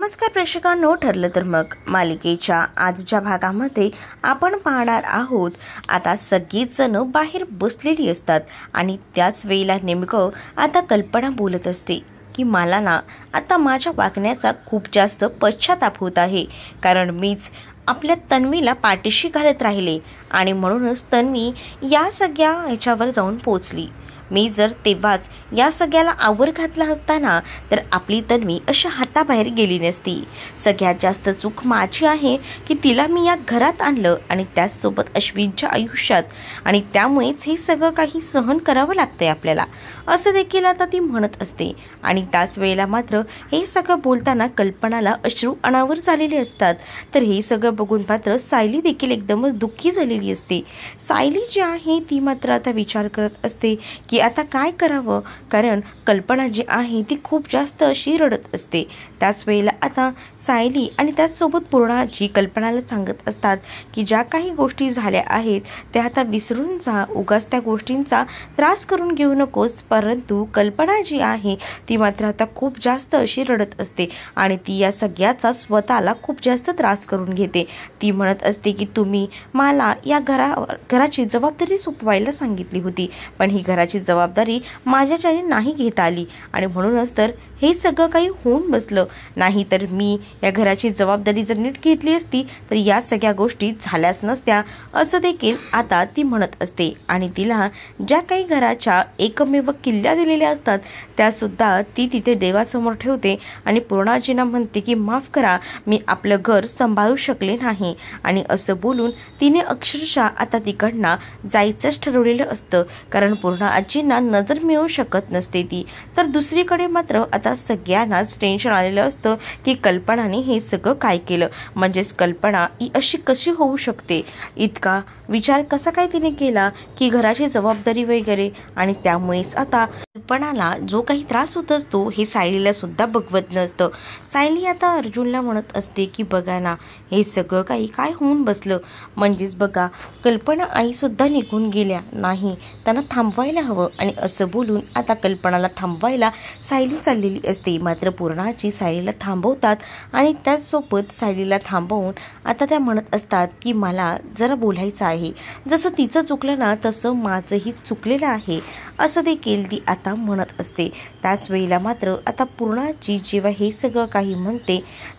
नमस्कार प्रेक्षकांनो, ठरलं तर मग मालिकेच्या आजच्या भागामध्ये आपण पाहणार आहोत. आता सगळीच जण बाहेर बसलेली असतात आणि त्याच वेळेला नेमकं आता कल्पना बोलत असते की मला ना आता माझ्या वागण्याचा खूप जास्त पश्चाताप होत आहे, कारण मीच आपल्या तन्वीला पाठीशी घालत राहिले आणि म्हणूनच तन्वी या सगळ्या ह्याच्यावर जाऊन पोचली. मी जर तेव्हाच या सगळ्याला आवर घातला असताना तर आपली तन्वी अशा हाताबाहेर गेली नसती. सगळ्यात जास्त चूक माझी आहे की तिला मी या घरात आणलं आणि त्याचसोबत अश्विनच्या आयुष्यात, आणि त्यामुळेच हे सगळं काही सहन करावं लागतंय आपल्याला, असं देखील आता ती म्हणत असते. आणि त्याच वेळेला मात्र हे सगळं बोलताना कल्पनाला अश्रू अनावर झालेले असतात. तर हे सगळं बघून मात्र सायली देखील एकदमच दुःखी झालेली असते. सायली जी आहे ती मात्र आता विचार करत असते की आता काय करावं, कारण कल्पना जी आहे ती खूप जास्त अशी रडत असते. त्याच वेळेला आता सायली आणि त्याचसोबत पूर्णाजी कल्पनाला सांगत असतात की ज्या काही गोष्टी झाल्या आहेत त्या आता विसरून जा, उगाच त्या गोष्टींचा त्रास करून घेऊ नकोस. परंतु कल्पना जी आहे ती मात्र आता खूप जास्त अशी रडत असते आणि ती या सगळ्याचा स्वतःला खूप जास्त त्रास करून घेते. ती म्हणत असते की तुम्ही मला या घराची जबाबदारी सोपवायला सांगितली होती, पण ही घराची जबाबदारी माझ्याच्याने नाही घेता आली आणि म्हणूनच तर हे सगळं काही होऊन बसलं. नाही तर मी या घराची जबाबदारी जर नीट घेतली असती तर या सगळ्या गोष्टी झाल्याच नसत्या, असं देखील आता ती म्हणत असते. आणि तिला ज्या काही घराच्या एकमेव किल्ल्या दिलेल्या असतात त्यासुद्धा ती तिथे देवासमोर ठेवते आणि पूर्णाजींना म्हणते की माफ करा, मी आपलं घर सांभाळू शकले नाही. आणि असं बोलून तिने अक्षरशः आता तिकडनं जायचंच ठरवलेलं असतं, कारण पूर्ण आजींना नजर मिळू शकत नसते ती. तर दुसरीकडे मात्र आता सगळ्यांनाच टेन्शन आलेलं असतं की कल्पनाने हे सगळं काय केलं, म्हणजेच कल्पना ही अशी कशी होऊ शकते, इतका विचार कसा काय तिने केला की घराची जबाबदारी वगैरे. आणि त्यामुळेच आता कल्पनाला जो काही त्रास होत असतो हे सायलीला सुद्धा बघवत नसतं. सायली आता अर्जुनला म्हणत असते की बघा ना, हे सगळं काही काय होऊन बसलं, म्हणजेच बघा कल्पना आईसुद्धा निघून गेल्या नाही, त्यांना थांबवायला हवं. आणि असं बोलून आता कल्पनाला थांबवायला सायली चाललेली असते. मात्र पूर्णाची सायलीला थांबवतात आणि त्याचसोबत सायलीला थांबवून आता त्या म्हणत असतात की मला जरा बोलायचं आहे, जसं तिचं चुकलं ना तसं माझंही चुकलेलं आहे, असं देखील ती आता म्हणत असते. त्याच वेळेला मात्र आता पूर्णाची जेव्हा हे सगळं काही म्हणते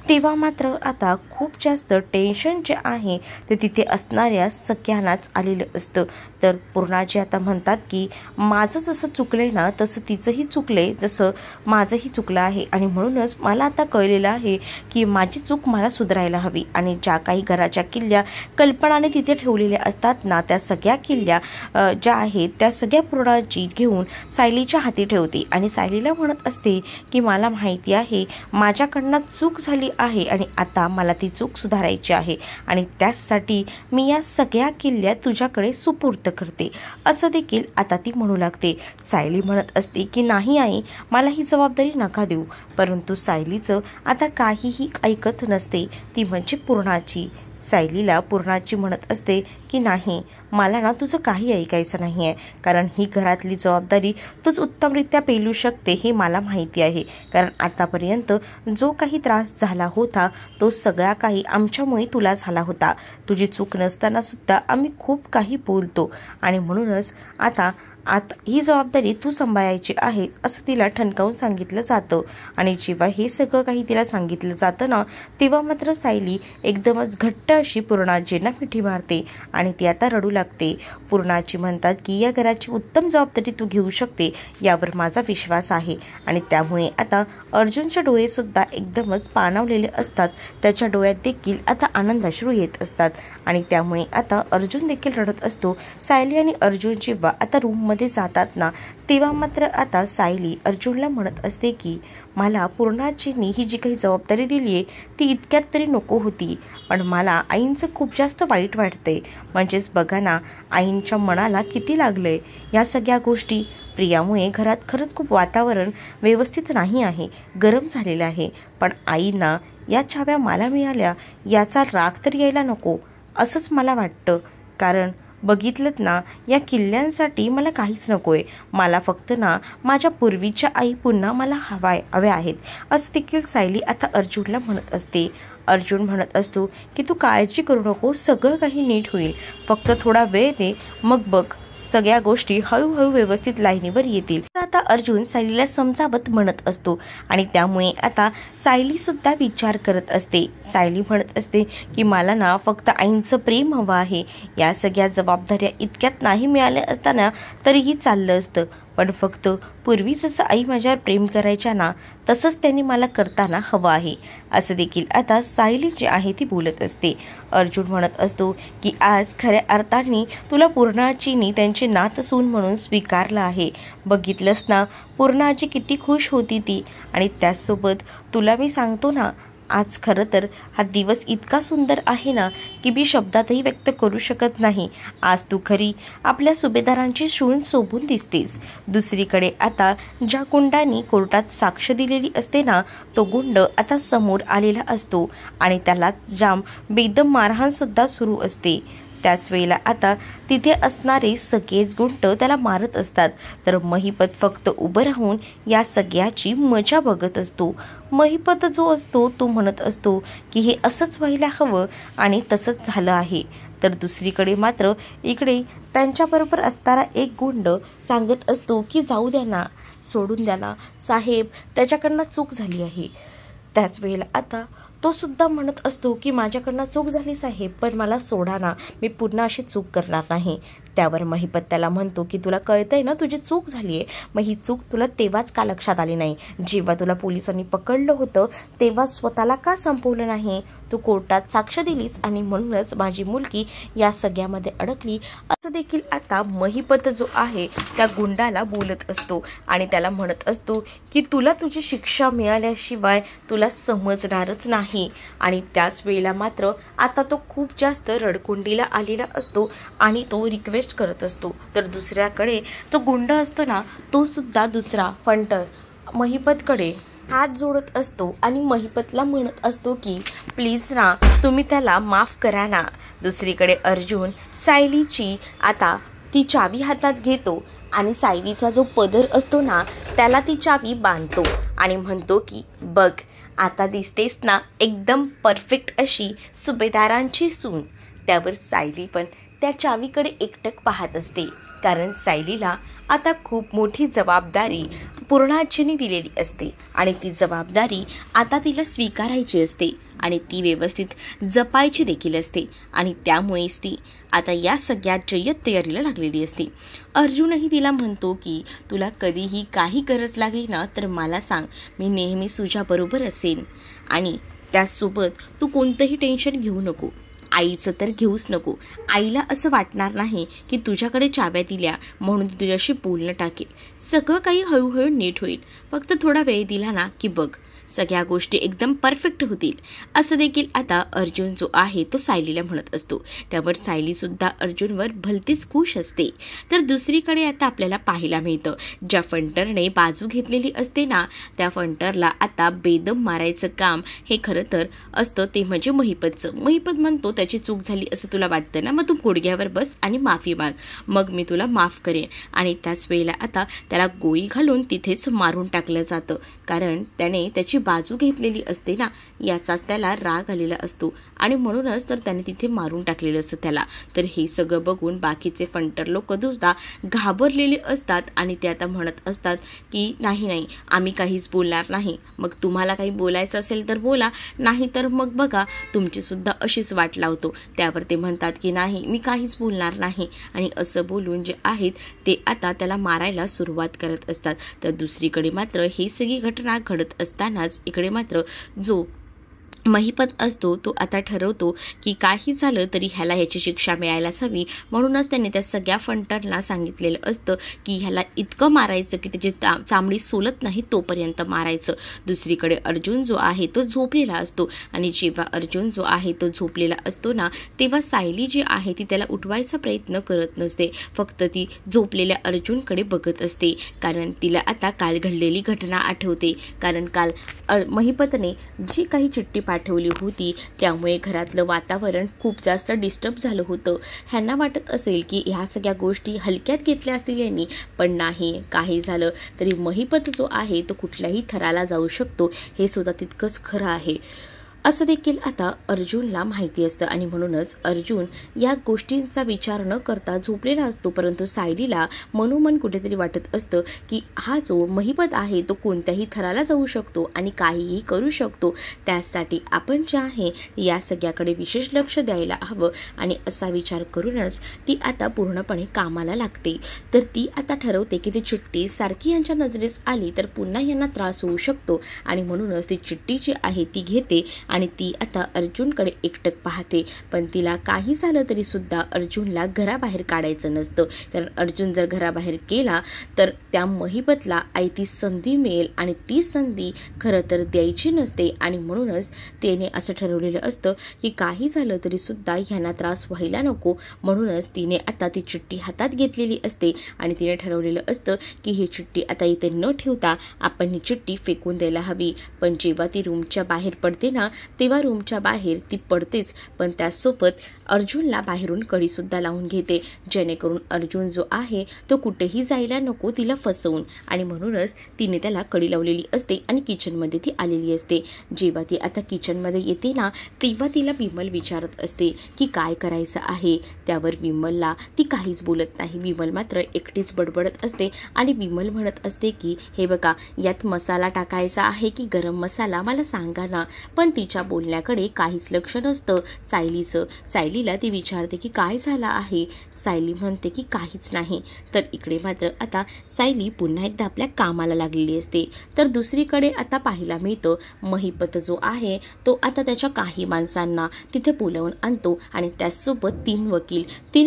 तेव्हा मात्र आता खूप जास्त टेन्शन जे आहे ते तिथे असणाऱ्या सगळ्यांनाच आलेलं असतं. तर पूर्णाजी आता म्हणतात की माझं जसं चुकलंय ना तसं तिचंही चुकलंय, जसं माझंही चुकलं आहे. आणि म्हणूनच मला आता कळलेलं आहे की माझी चूक मला सुधारायला हवी. आणि ज्या काही घराच्या किल्ल्या कल्पनाने तिथे ठेवलेल्या असतात ना त्या सगळ्या किल्ल्या ज्या आहेत त्या सगळ्या पूर्णाजी घेऊन सायलीच्या हाती ठेवते आणि सायलीला म्हणत असते की मला माहिती आहे माझ्याकडनं चूक झाली आहे आणि आता मला ती चूक सुधारायची आहे आणि त्यासाठी मी या सगळ्या किल्ल्या तुझ्याकडे सुपूर्द करते, असं देखील आता ती म्हणू लागते. सायली म्हणत असते की नाही आई, मला ही जबाबदारी नका देऊ. परंतु सायलीचं आता काहीही ऐकत नसते, ती म्हणजे पूर्णाची. सायलीला पूर्णाची म्हणत असते की नाही, मला ना तुझं काही ऐकायचं नाही आहे, कारण ही घरातली जबाबदारी तूच उत्तमरित्या पेलू शकते हे मला माहिती आहे. कारण आतापर्यंत जो काही त्रास झाला होता तो सगळा काही आमच्यामुळे तुला झाला होता. तुझी चूक नसताना सुद्धा आम्ही खूप काही बोलतो आणि म्हणूनच आता ही जबाबदारी तू सांभाळायची आहे, असं तिला ठणकावून सांगितलं जातं. आणि जेव्हा हे सगळं काही तिला सांगितलं जातं ना तेव्हा मात्र सायली एकदमच घट्ट अशी पूर्णाजींना मिठी मारते आणि ती आता रडू लागते. पूर्णाजी म्हणतात की या घराची उत्तम जबाबदारी तू घेऊ शकते यावर माझा विश्वास आहे. आणि त्यामुळे आता अर्जुनचे डोळेसुद्धा एकदमच पाणावलेले असतात, त्याच्या डोळ्यात देखील आता आनंदाश्रू येत असतात आणि त्यामुळे आता अर्जुन देखील रडत असतो. सायली आणि अर्जुन जेव्हा आता रूममध्ये जातात ना तेव्हा मात्र आता सायली अर्जुनला म्हणत असते की मला पूर्णाजींनी ही जी काही जबाबदारी दिली आहे ती इतक्यात तरी नको होती, पण मला आईंचं खूप जास्त वाईट वाटतंय. म्हणजेच बघा ना आईंच्या मनाला किती लागलंय या सगळ्या गोष्टी. प्रियामुळे घरात खरंच खूप वातावरण व्यवस्थित नाही आहे, गरम झालेलं आहे, पण आईंना या चाव्या मला मिळाल्या याचा राग तर यायला नको असंच मला वाटतं. कारण बघितलंत ना, या किल्ल्यांसाठी मला काहीच नकोय. मला फक्त ना माझ्या पूर्वीच्या आई पुन्हा मला हव्या आहेत, असं देखील सायली आता अर्जुनला म्हणत असते. अर्जुन म्हणत असतो की तू काळजी करू नको, सगळं काही नीट होईल, फक्त थोडा वेळ दे, मग बघ सगळ्या गोष्टी हळूहळू व्यवस्थित लाईनीवर येतील. आता अर्जुन सायलीला समजावत म्हणत असतो आणि त्यामुळे आता सायली सुद्धा विचार करत असते. सायली म्हणत असते की मला ना फक्त आईंचं प्रेम हवं आहे. या सगळ्या जबाबदाऱ्या इतक्यात नाही मिळाल्या असताना तरीही चाललं असतं, पण फक्त पूर्वी जसं आई माझ्यावर प्रेम करायच्या ना, तसंच त्यांनी मला करताना हवं आहे, असं देखील आता सायली जी आहे ती बोलत असते. अर्जुन म्हणत असतो की आज खऱ्या अर्थाने तुला पूर्णाजीनी त्यांची नात सून म्हणून स्वीकारलं आहे. बघितलंस ना, पूर्णाजी किती खुश होती ती. आणि त्याचसोबत तुला मी सांगतो ना, आज खरं तर हा दिवस इतका सुंदर आहे ना की मी शब्दातही व्यक्त करू शकत नाही. आज तू खरी आपल्या सुभेदारांची सून शोभून दिसतेस. दुसरीकडे आता ज्या गुंडांनी कोर्टात साक्ष दिलेली असते ना, तो गुंड आता समोर आलेला असतो आणि त्याला जाम बेदम मारहाणसुद्धा सुरू असते. त्याच वेळेला आता तिथे असणारे सगळेच गुंड त्याला मारत असतात, तर महिपत फक्त उभं राहून या सगळ्याची मजा बघत असतो. महिपत जो असतो तो म्हणत असतो की हे असंच व्हायला हवं आणि तसंच झालं आहे. तर दुसरीकडे मात्र इकडे त्यांच्याबरोबर असणारा एक गुंड सांगत असतो की जाऊ द्या ना, सोडून द्या ना साहेब, त्याच्याकडनं चूक झाली आहे. त्याच वेळेला आता तो सुद्धा म्हणत असतो की माझ्याकडनं चूक झाली साहेब, पण मला सोडा ना, मी पुन्हा अशी चूक करणार नाही. त्यावर महिपत त्याला म्हणतो की तुला कळतंय ना तुझी चूक झाली आहे, मग ही चूक तुला तेव्हाच का लक्षात आली नाही? जेव्हा तुला पोलिसांनी पकडलं होतं तेव्हा स्वतःला का संपवलं नाही? तू कोर्टात साक्ष दिलीस आणि म्हणूनच माझी मुलगी या सगळ्यामध्ये अडकली, असं देखील आता महिपत जो आहे त्या गुंडाला बोलत असतो आणि त्याला म्हणत असतो की तुला तुझी शिक्षा मिळाल्याशिवाय तुला समजणारच नाही. आणि त्याच वेळेला मात्र आता तो खूप जास्त रडकुंडीला आलेला असतो आणि तो रिक्वेस्ट करत असतो. तर दुसऱ्याकडे तो गुंड असतो ना, तो सुद्धा दुसरा फंटर महिपतकडे हात जोडत असतो आणि महिपतला म्हणत असतो की प्लीज ना तुम्ही त्याला माफ करा ना. दुसरीकडे अर्जुन सायलीची आता ती चावी हातात घेतो आणि सायलीचा जो पदर असतो ना त्याला ती चावी बांधतो आणि म्हणतो की बघ आता दिसतेस ना एकदम परफेक्ट अशी सुभेदारांची सून. त्यावर सायली पण त्या चावीकडे एकटक पाहत असते, कारण सायलीला आता खूप मोठी जबाबदारी पूर्णाजीने दिलेली असते आणि ती जबाबदारी आता तिला स्वीकारायची असते आणि ती व्यवस्थित जपायची देखील असते आणि त्यामुळेच ती आता या सगळ्या जय्यत तयारीला लागलेली असते. अर्जुनही तिला म्हणतो की तुला कधीही काही गरज लागली ना तर मला सांग, मी नेहमी तुझ्याबरोबर असेन आणि त्याचसोबत तू कोणतंही टेन्शन घेऊ नको, आईचं तर घेऊच नको. आईला असं वाटणार नाही की तुझ्याकडे चाव्या दिल्या म्हणून ती तुझ्याशी बोलणं टाकेल. सगळं काही हळूहळू नीट होईल, फक्त थोडा वेळ दिला ना की बघ सगळ्या गोष्टी एकदम परफेक्ट होतील, असं देखील आता अर्जुन जो आहे तो सायलीला म्हणत असतो. त्यावर सायलीसुद्धा अर्जुनवर भलतीच खुश असते. तर दुसरीकडे आता आपल्याला पाहायला मिळतं ज्या फंटरने बाजू घेतलेली असते ना त्या फंटरला आता बेदम मारायचं काम हे खरं तर असतं ते म्हणजे महिपतचं. महिपत म्हणतो त्याची चूक झाली असं तुला वाटतं ना, मग तू गुडघ्यावर बस आणि माफी माग, मग मी तुला माफ करेन. आणि त्याच वेळेला आता त्याला गोळी घालून तिथेच मारून टाकलं जातं, कारण त्याने त्याची बाजू घेतलेली असते ना याचाच त्याला राग आलेला असतो आणि म्हणूनच तर त्याने तिथे मारून टाकलेलं असतं त्याला. तर हे सगळं बघून बाकीचे फंटर लोक सुद्धा घाबरलेले असतात आणि ते आता म्हणत असतात की नाही नाही आम्ही काहीच बोलणार नाही, मग तुम्हाला काही बोलायचं असेल तर बोला, नाही तर मग बघा तुमची सुद्धा अशीच वाट लावतो. त्यावर ते म्हणतात की नाही मी काहीच बोलणार नाही आणि असं बोलून जे आहेत ते आता त्याला मारायला सुरुवात करत असतात. तर दुसरीकडे मात्र ही सगळी घटना घडत असतानाच इकडे मात्र जो महिपत असतो तो आता ठरवतो की काही झालं तरी ह्याला ह्याची शिक्षा मिळायलाच हवी, म्हणूनच त्याने त्या सगळ्या फंटरला सांगितलेलं असतं की ह्याला इतकं मारायचं की त्याची चामडी सोलत नाही तोपर्यंत मारायचं. दुसरीकडे अर्जुन जो आहे तो झोपलेला असतो आणि जेव्हा अर्जुन जो आहे तो झोपलेला असतो ना तेव्हा सायली जी आहे ती त्याला उठवायचा प्रयत्न करत नसते, फक्त ती झोपलेल्या अर्जुनकडे बघत असते, कारण तिला आता काल घडलेली घटना आठवते. कारण काल महिपतने जी काही चिठ्ठी पाठवली होती, त्यामुळे घरातलं वातावरण खूप जास्त डिस्टर्ब झालं होतं. ह्यांना वाटत असेल की ह्या सगळ्या गोष्टी हलक्यात घेतल्या असतील यांनी, पण नाही. काही झालं तरी महिपत जो आहे तो कुठल्याही थराला जाऊ शकतो, हे सुद्धा तितकंच खरं आहे असं देखील आता अर्जुनला माहिती असतं. आणि म्हणूनच अर्जुन या गोष्टींचा विचार न करता झोपलेला असतो. परंतु सायलीला मनोमन कुठेतरी वाटत असतं की हा जो महिपत आहे तो कोणत्याही थराला जाऊ शकतो आणि काहीही करू शकतो. त्यासाठी आपण जे आहे या सगळ्याकडे विशेष लक्ष द्यायला हवं. आणि असा विचार करूनच ती आता पूर्णपणे कामाला लागते. तर ती आता ठरवते की ती चिठ्ठी सारखी यांच्या नजरेस आली तर पुन्हा यांना त्रास होऊ शकतो. आणि म्हणूनच ती चिठ्ठी जी आहे ती घेते आणि ती आता अर्जुनकडे एकटक पाहते. पण तिला काही झालं तरी सुद्धा अर्जुनला घराबाहेर काढायचं नसतं. कारण अर्जुन जर घराबाहेर गेला तर त्या महिपतला आयती संधी मिळेल आणि ती संधी खरं तर द्यायची नसते. आणि म्हणूनच तिने असं ठरवलेलं असतं की काही झालं तरी सुद्धा ह्यांना त्रास व्हायला नको. म्हणूनच तिने आता ती चिठ्ठी हातात घेतलेली असते आणि तिने ठरवलेलं असतं की ही चिठ्ठी आता इथे न ठेवता आपण ही चिठ्ठी फेकून द्यायला हवी. पण जेव्हा ती रूमच्या बाहेर पडते ना, तेव्हा रूमच्या बाहेर ती पडतेच, पण त्यासोबत अर्जुनला बाहेरून कडी सुद्धा लावून घेते, जेणेकरून अर्जुन जो आहे तो कुठेही जायला नको तिला फसवून. आणि म्हणूनच तिने त्याला कडी लावलेली असते आणि किचनमध्ये ती आलेली असते. जेव्हा ती आता किचनमध्ये येते ना, तेव्हा तिला विमल विचारत असते की काय करायचं आहे. त्यावर विमलला ती काहीच बोलत नाही. विमल मात्र एकटीच बडबडत असते आणि विमल म्हणत असते की हे बघा, यात मसाला टाकायचा आहे की गरम मसाला मला सांगा ना. पण तिच्या बोलण्याकडे काहीच लक्ष नसतं सायलीचं. सायलीला ती विचारते की काय झालं आहे. सायली म्हणते की काहीच नाही. तर इकडे मात्र आता सायली पुन्हा एकदा आपल्या कामाला लागलेली असते. तर दुसरीकडे आता पाहायला मिळतं महिपत जो आहे तो आता त्याच्या काही माणसांना तिथे बोलावून आणतो आणि त्याचसोबत तीन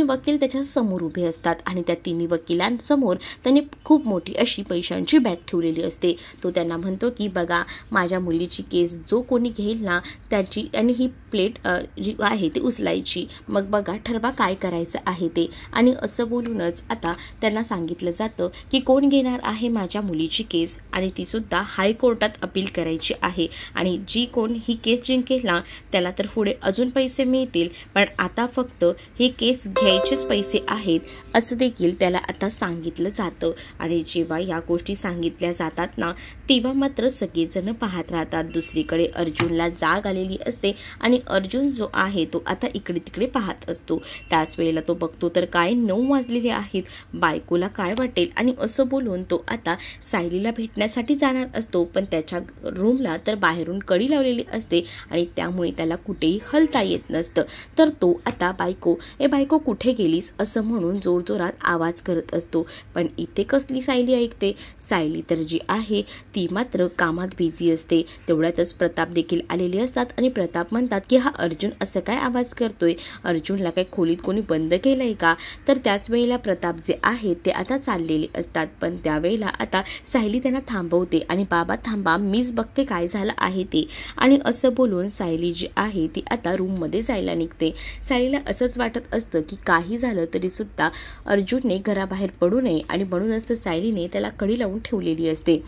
वकील त्याच्या समोर उभे असतात. आणि त्या तिन्ही वकिलांसमोर त्याने खूप मोठी अशी पैशांची बॅग ठेवलेली असते. तो त्यांना म्हणतो की बघा, माझ्या मुलीची केस जो कोणी घेईल ना त्यांनी ही प्लेट जी आहे ती उचलायची. मग बघा, ठरवा काय करायचं आहे ते. आणि असं बोलूनच आता त्यांना सांगितलं जातं की कोण घेणार आहे माझ्या मुलीची केस, आणि ती सुद्धा हायकोर्टात अपील करायची आहे. आणि जी कोण ही केस जिंकेल ना त्याला तर पुढे अजून पैसे मिळतील, पण आता फक्त ही केस घ्यायचेच पैसे आहेत असं देखील त्याला आता सांगितलं जातं. आणि जेव्हा या गोष्टी सांगितल्या जातात ना, तेव्हा मात्र सगळेजण पाहत राहतात. दुसरीकडे अर्जुनला जाग आलेली असते आणि अर्जुन जो आहे तो आता इकडे तिकडे पाहत असतो. त्याच वेळेला तो बघतो तर काय 9 वाजलेले आहेत. बायकोला काय वाटेल. आणि असं बोलून तो आता सायलीला भेटण्यासाठी जाणार असतो. पण त्याच्या रूमला तर बाहेरून कडी लावलेली असते आणि त्यामुळे त्याला कुठेही हलता येत नसतं. तर तो आता बायको कुठे गेलीस असं म्हणून जोरजोरात आवाज करत असतो. पण इथे कसली सायली ऐकते. सायली तर जी आहे ती मात्र कामात बिझी असते. तेवढ्यातच प्रताप देखील आलेले असतात आणि प्रताप म्हणतात की हा अर्जुन असं काय आवाज करतोय, अर्जुनला काय खोलीत कोणी बंद केलंय का. तर त्याच वेळेला प्रताप जे आहे ते आता चाललेले असतात. पण त्यावेळेला आता सायली त्यांना थांबवते आणि बाबा थांबा, मीच बघते काय झालं आहे ते. आणि असं बोलून सायली जी आहे ती आता रूममध्ये जायला निघते. सायलीला असंच वाटत असतं की काही झालं तरी सुद्धा अर्जुनने घराबाहेर पडू नये आणि म्हणूनच तर सायलीने त्याला कडी लावून ठेवलेली असते.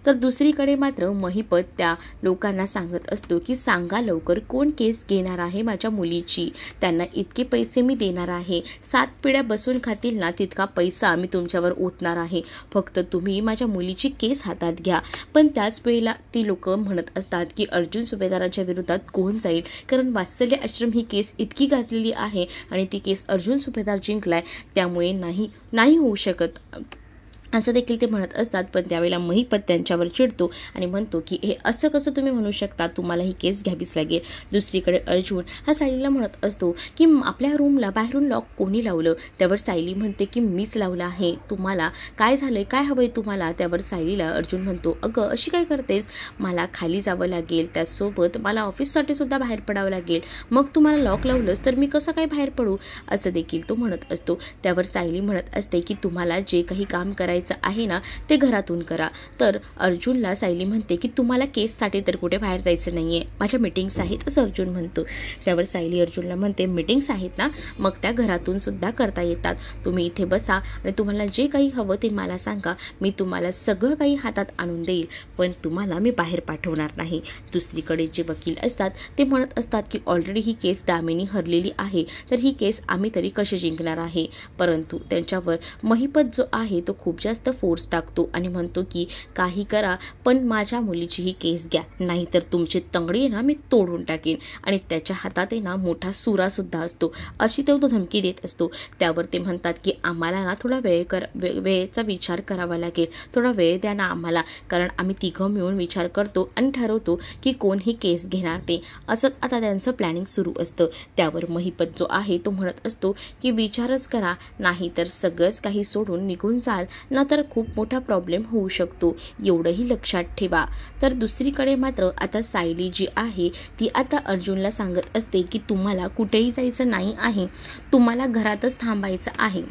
तर दुसरीकडे मात्र महिपत त्या लोकांना सांगत असतो की सांगा लवकर कोण केस घेणार आहे माझ्या मुलीची. त्यांना इतके पैसे मी देणार आहे, 7 पिढ्या बसून खातील ना तितका पैसा मी तुमच्यावर ओतणार आहे. फक्त तुम्ही माझ्या मुलीची केस हातात घ्या. पण त्याच वेळेला ती लोक म्हणत असतात की अर्जुन सुभेदाराच्या विरोधात कोण जाईल, कारण वात्सल्य आश्रम ही केस इतकी गाजलेली आहे आणि ती केस अर्जुन सुभेदार जिंकलाय, त्यामुळे नाही होऊ शकत असं देखील ते म्हणत असतात. पण त्यावेळेला महिपत त्यांच्यावर चिडतो आणि म्हणतो की हे असं कसं तुम्ही म्हणू शकता, तुम्हाला ही केस घ्यावीच लागेल. दुसरीकडे अर्जुन हा सायलीला म्हणत असतो की आपल्या रूमला बाहेरून लॉक कोणी लावलं. त्यावर सायली म्हणते की मीच लावलं आहे. तुम्हाला काय झालंय, काय हवंय तुम्हाला. त्यावर सायलीला अर्जुन म्हणतो अगं अशी काय करतेस, मला खाली जावं लागेल, त्याचसोबत मला ऑफिससाठी सुद्धा बाहेर पडावं लागेल. मग तुम्हाला लॉक लावलंस तर मी कसं काय बाहेर पडू असं देखील तो म्हणत असतो. त्यावर सायली म्हणत असते की तुम्हाला जे काही काम करायचं करायचं आहे ना ते घरातून करा. तर अर्जुनला सायली म्हणते की तुम्हाला केससाठी तर कुठे बाहेर जायचं नाही आहे, माझ्या मीटिंग्स आहेत असं अर्जुन म्हणतो. त्यावर सायली अर्जुनला म्हणते मीटिंग्स आहेत ना मग त्या घरातून सुद्धा करता येतात. तुम्ही इथे बसा आणि तुम्हाला जे काही हवं ते मला सांगा, मी तुम्हाला सगळं काही हातात आणून देईल, पण तुम्हाला मी बाहेर पाठवणार नाही. दुसरीकडे जे वकील असतात ते म्हणत असतात की ऑलरेडी ही केस दामिनी हरलेली आहे, तर ही केस आम्ही तरी कशी जिंकणार आहे. परंतु त्यांच्यावर महिपत जो आहे तो खूप जास्त फोर्स टाकतो आणि म्हणतो की काही करा पण माझ्या मुलीची ही केस घ्या, नाहीतर तुमची तंगडी आहे ना मी तोडून टाकेन. आणि त्याच्या हातात आहे ना मोठा सुरा सुद्धा असतो, अशी तो धमकी देत असतो. त्यावर ते म्हणतात की आम्हाला ना थोडा वेळेचा विचार करावा लागेल, थोडा वेळ द्या ना आम्हाला, कारण आम्ही तिघं मिळून विचार करतो आणि ठरवतो की कोण ही केस घेणार ते. असंच आता त्यांचं प्लॅनिंग सुरू असतं. त्यावर महिपत जो आहे तो म्हणत असतो की विचारच करा, नाही तर सगळंच काही सोडून निघून जाल ना तर खूप मोठा प्रॉब्लेम होऊ शकतो, एवढंही लक्षात ठेवा. तर दुसरीकडे मात्र आता सायली जी आहे ती आता अर्जुनला सांगत असते की तुम्हाला कुठेही जायचं नाही आहे, तुम्हाला घरातच थांबायचं आहे.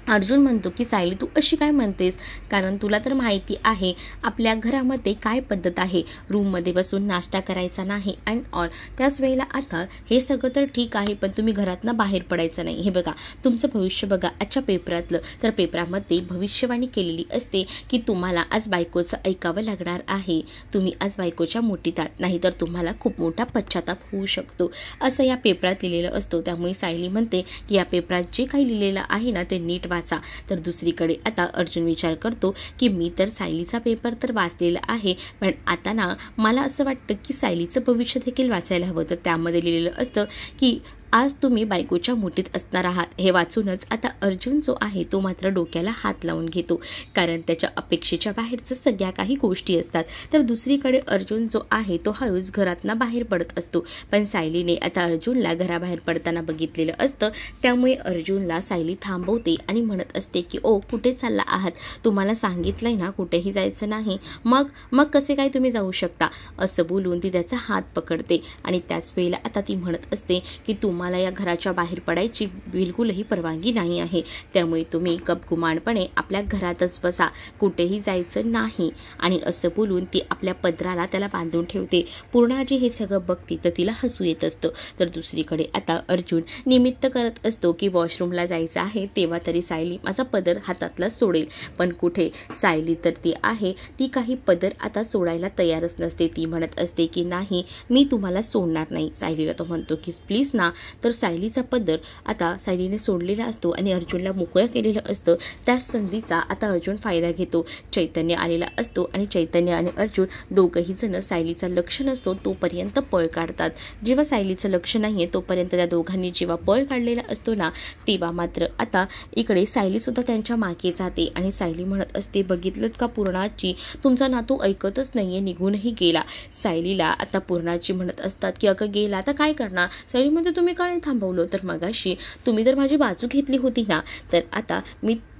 अर्जुन म्हणतो की सायली तू अशी काय म्हणतेस, कारण तुला तर माहिती आहे आपल्या घरामध्ये काय पद्धत आहे, रूममध्ये बसून नाश्ता करायचा नाही अँड ऑल. त्याच वेळेला आता हे सगळं तर ठीक आहे पण तुम्ही घरातनं बाहेर पडायचं नाही. हे बघा तुमचं भविष्य बघा आजच्या पेपरातलं, तर पेपरामध्ये भविष्यवाणी केलेली असते की तुम्हाला आज बायकोचं ऐकावं लागणार आहे, तुम्ही आज बायकोच्या मुठीत आहात, नाहीतर तुम्हाला खूप मोठा पश्चाताप होऊ शकतो, असं या पेपरात लिहिलेलं असतं. त्यामुळे सायली म्हणते की या पेपरात जे काही लिहिलेलं आहे ना ते नीट वाचा. तर दुसरीकडे आता अर्जुन विचार करतो की मी तर सायलीचा पेपर तर वाचलेला आहे, पण आता ना मला असं वाटतं की सायलीचं भविष्य देखील वाचायला हवं. तर त्यामध्ये लिहिलेलं असतं की आज तुम्ही बायकोच्या मुठीत असणार आहात. हे वाचूनच आता अर्जुन जो आहे तो मात्र डोक्याला हात लावून घेतो, कारण त्याच्या अपेक्षेच्या बाहेरचं सगळ्या काही गोष्टी असतात. तर दुसरीकडे अर्जुन जो आहे तो हळूच घरातनं बाहेर पडत असतो, पण सायलीने आता अर्जुनला घराबाहेर पडताना बघितलेलं असतं. त्यामुळे अर्जुनला सायली थांबवते आणि म्हणत असते की ओ कुठे चालला आहात, तुम्हाला सांगितलंय ना कुठेही जायचं नाही, मग कसे काय तुम्ही जाऊ शकता, असं बोलून ती त्याचा हात पकडते. आणि त्याच वेळेला आता ती म्हणत असते की तुम्हाला या घराच्या बाहेर पडायची बिलकुलही परवानगी नाही आहे, त्यामुळे तुम्ही गपगुमानपणे आपल्या घरातच बसा, कुठेही जायचं नाही. आणि असं बोलून ती आपल्या पदराला त्याला बांधून ठेवते. पूर्णाजी हे सगळं बघते तर तिला हसू येत असतं. तर दुसरीकडे आता अर्जुन निमित्त करत असतो की वॉशरूमला जायचं आहे, तेव्हा तरी सायली माझा पदर हातातला सोडेल, पण कुठे सायली तर ती आहे ती काही पदर आता सोडायला तयारच नसते. ती म्हणत असते की नाही मी तुम्हाला सोडणार नाही. सायलीला तो म्हणतो की प्लीज ना. तर सायलीचा पदर आता सायलीने सोडलेला असतो आणि अर्जुनला मोकळं केलेलं असतं. त्या संधीचा आता अर्जुन फायदा घेतो. चैतन्य आलेला असतो आणि चैतन्य आणि अर्जुन दोघंही जण सायलीचा लक्ष नसतो तोपर्यंत पळ काढतात. जेव्हा सायलीचं लक्ष नाही आहे तोपर्यंत त्या दोघांनी जेव्हा पळ काढलेला असतो ना तेव्हा मात्र आता इकडे सायलीसुद्धा त्यांच्या मागे जाते आणि सायली म्हणत असते बघितलं का पूर्णाची, तुमचा नातू ऐकतच नाहीये, निघूनही गेला. सायलीला आता पूर्णाची म्हणत असतात की अगं गेला आता काय करणार. सायली म्हणते तुम्ही का नाही थांबवलं, तर मगाशी तुम्ही तर माझी बाजू घेतली होती ना, तर आता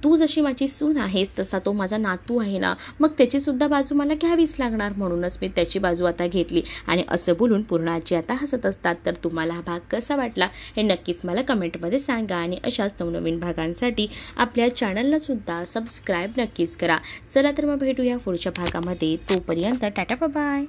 तू जशी माझी सून आहेस तसा तो माझा नातू आहे ना, मग त्याची सुद्धा बाजू मला घ्यावीच लागणार, म्हणूनच मी त्याची बाजू आता घेतली. आणि असं बोलून पूर्णाची आता हसत असतात. तर तुम्हाला हा भाग कसा वाटला हे नक्कीच मला कमेंटमध्ये सांगा आणि अशाच नवनवीन भागांसाठी आपल्या चॅनलला सुद्धा सबस्क्राईब नक्कीच करा. चला तर मग भेटूया पुढच्या भागामध्ये, तोपर्यंत टाटा बाय.